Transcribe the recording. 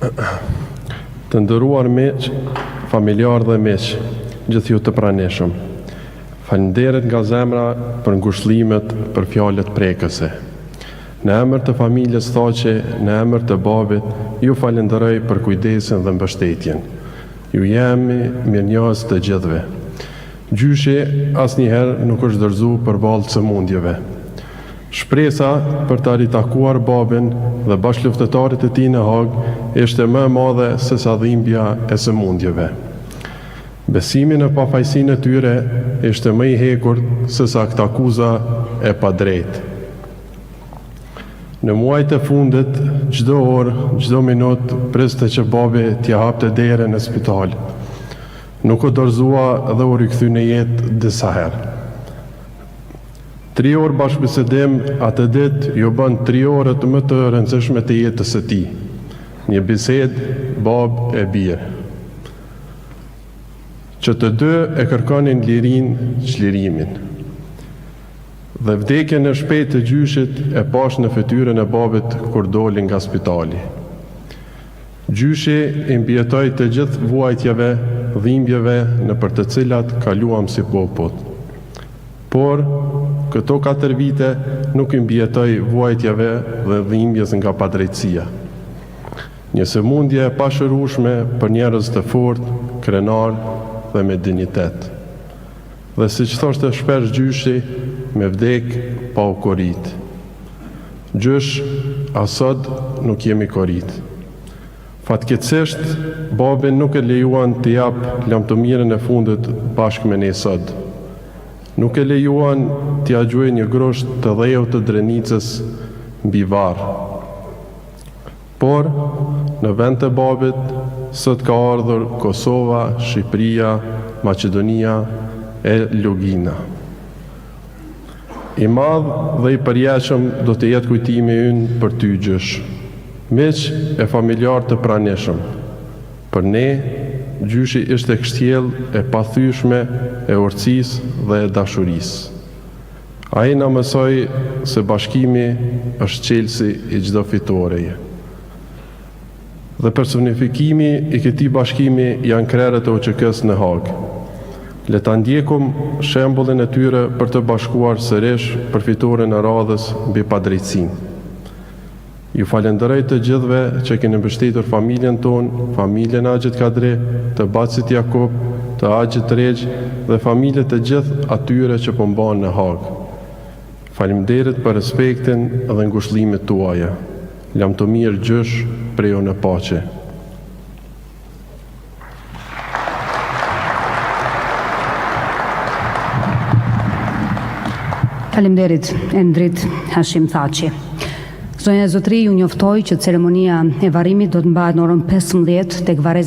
Të nderuar miq, familjar dhe miq, gjithë ju të pranishëm. Falënderit nga zemra për ngushëllimet, për fjalët prekëse. Në emër të familjes Thaqe, në emër të babit, ju falenderoj për kujdesin dhe mbështetjen. Ju jemi mirënjohës të gjithëve. Gjyshi asnjëherë nuk është dorëzuar përballë sëmundjeve. Shpresa për të ritakuar babin dhe bashkëluftëtarit e tij në Hagë ishte më e madhe se sa dhimbja e sëmundjeve. Besimi në pafajësinë e tyre ishte më i hekur se sa këtë akuza e padrejtë. Në muajt e fundit, çdo orë, çdo minutë, priste që babi t'ia hapte derën në spital. Nuk u dorëzua dhe u rikthy në jetë disa herë. 3 orë bashkëbisedim atë ditë ju bën 3 orët më të rëndësishme të jetës së tij. Një bisedë babë e birë. Që të dy e kërkonin lirinë, çlirimin. Dhe vdekjen e shpejtë të gjyshit e pash në fytyrën e babit kur doli nga spitali. Gjyshi i mbijetoi të gjithë vuajtjeve, dhimbjeve në për të cilat kaluam si popull. Por këto 4 vite nuk i mbijetoi vuajtjeve dhe dhimbjes nga padrejtësia. Një sëmundje e pashërueshme për njerëz të fortë, krenar dhe me dinjitet. Dhe siç thoshte shpesh gjyshi, me vdek pa u korit. Gjysh, asod nuk jemi korit. Fatkeqësisht, babin nuk e lejuan të jap lamtomirën e fundit bashkë me ne sot. Nuk e lejuan t'ia gjuajë një grosht të dheu të Drenicës mbi varr. Por, në vend të babit, sot ka ardhur Kosova, Shqipëria, Maqedonia e Lugina. I madh dhe i përjetshëm do të jetë kujtimi ynë për ty gjysh, miq e familjar të pranishëm. Për ne, gjyshi ishte kështjell e pathyeshme e urtësisë dhe e dashurisë. Ai na mësoi se bashkimi është çelësi i çdo fitoreje. Dhe personifikimi i këtij bashkimi janë krerët e OÇK-s në Hagë. Le ta ndjekum shembullin e tyre për të bashkuar sërish për fitoren e radhës mbi padrejtësinë. Ju falenderoj të gjithëve që keni mbështetur familjen tonë, familjen Axhit Kadri, të Bacit Jakub, të Axhit Regj dhe familjet të gjithë atyre që po mbahen në Hagë. Faleminderit për respektin dhe ngushëllimet tuaja. Lamtomir gjysh, prejo në paqe. Faleminderit Endrit Hashim Thaçi. Zonja e Zotëri ju njoftoi që ceremonia e varrimit do të mbahet në orën 15 tek varreza